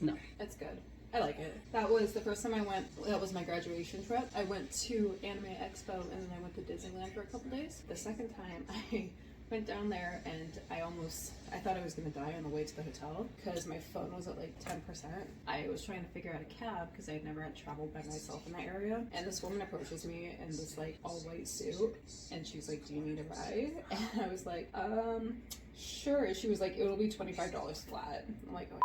No. It's good. I like it. That was the first time I went, that was my graduation trip. I went to Anime Expo and then I went to Disneyland for a couple days. The second time I went down there and I thought I was gonna die on the way to the hotel because my phone was at like 10%. I was trying to figure out a cab because I had never had traveled by myself in that area. And this woman approaches me in this like all white suit and she's like, do you need a ride? And I was like, sure. She was like, it'll be $25 flat. I'm like, oh,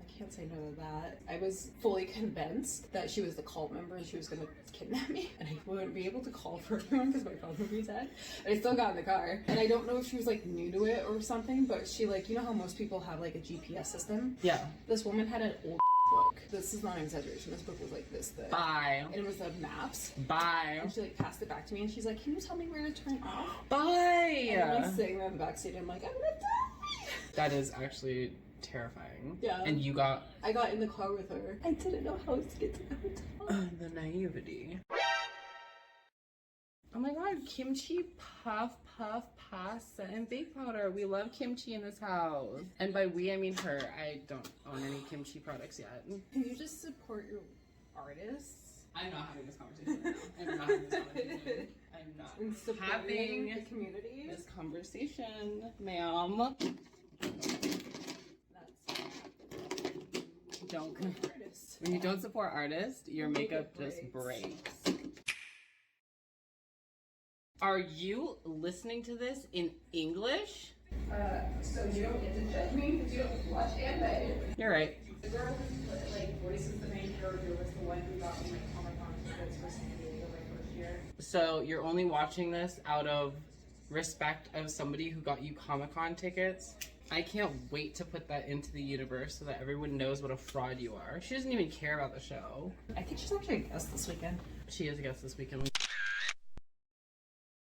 I can't say no to that. I was fully convinced that she was the cult member and she was gonna kidnap me and I wouldn't be able to call for everyone because my phone would be dead. But I still got in the car. And I don't know if she was like new to it or something, but she like, you know how most people have like a GPS system? Yeah. This woman had an old book. This is not an exaggeration. This book was like this thick. Bye. And it was the maps. Bye. And she like passed it back to me and she's like, can you tell me where to turn off? Bye. And I'm like sitting there in the backseat and I'm like, I'm gonna die. That is actually terrifying. Yeah. And you got... I got in the car with her. I didn't know how to get to the hotel. the naivety. Oh my god, kimchi puff pasta and baked powder. We love kimchi in this house. And by we, I mean her. I don't own any kimchi products yet. Can you just support your artists? I'm not having this conversation right now. I'm not having this conversation. I'm not And supporting the community? this conversation, ma'am. Don't. When you don't support artists, your makeup just breaks. Are you listening to this in English? So you don't get to judge me because you don't watch anime. You're right. The girl who like voices the main character was the one who got me like Comic-Con tickets for San Diego my first year. So you're only watching this out of respect of somebody who got you Comic-Con tickets? I can't wait to put that into the universe so that everyone knows what a fraud you are. She doesn't even care about the show. I think she's actually a guest this weekend. She is a guest this weekend.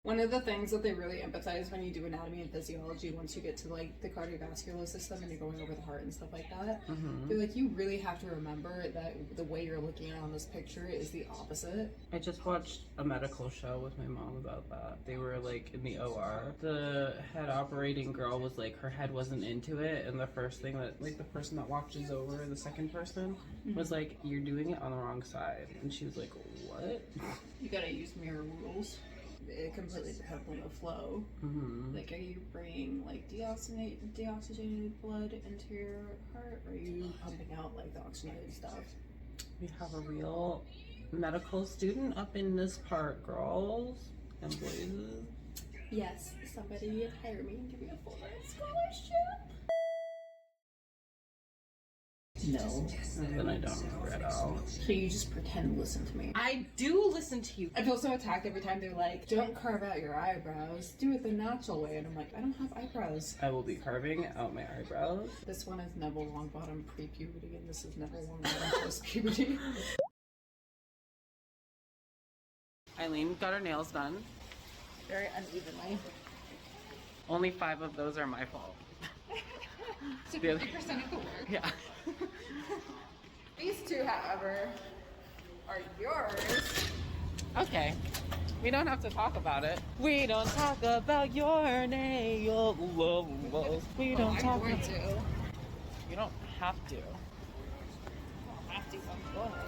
One of the things that they really emphasize when you do anatomy and physiology, once you get to like the cardiovascular system and you're going over the heart and stuff like that, they're like, you really have to remember that the way you're looking at it on this picture is the opposite. I just watched a medical show with my mom about that. They were like in the OR. The head operating girl was like, her head wasn't into it, and the first thing that like the person that watches over the second person was like, you're doing it on the wrong side. And she was like, what? You gotta use mirror rules. It completely depends on the flow. Like, are you bringing like deoxygenated blood into your heart, or are you pumping out like the oxygenated stuff? We have a real medical student up in this part, girls and boys. Yes, somebody hire me and give me a full-ride scholarship. No. Then I don't remember at all. So you just pretend to listen to me. I do listen to you. I feel so attacked every time they're like, don't carve out your eyebrows, do it the natural way. And I'm like, I don't have eyebrows. I will be carving out my eyebrows. This one is Neville Longbottom pre-puberty, and this is Neville Longbottom post-puberty. Eileen got her nails done. Very unevenly. Only 5 of those are my fault. So 50% of the work. Yeah. These two, however, are yours. Okay. We don't have to talk about it. We don't talk about your nails. We don't talk about to. You don't have to. I have to. Go ahead.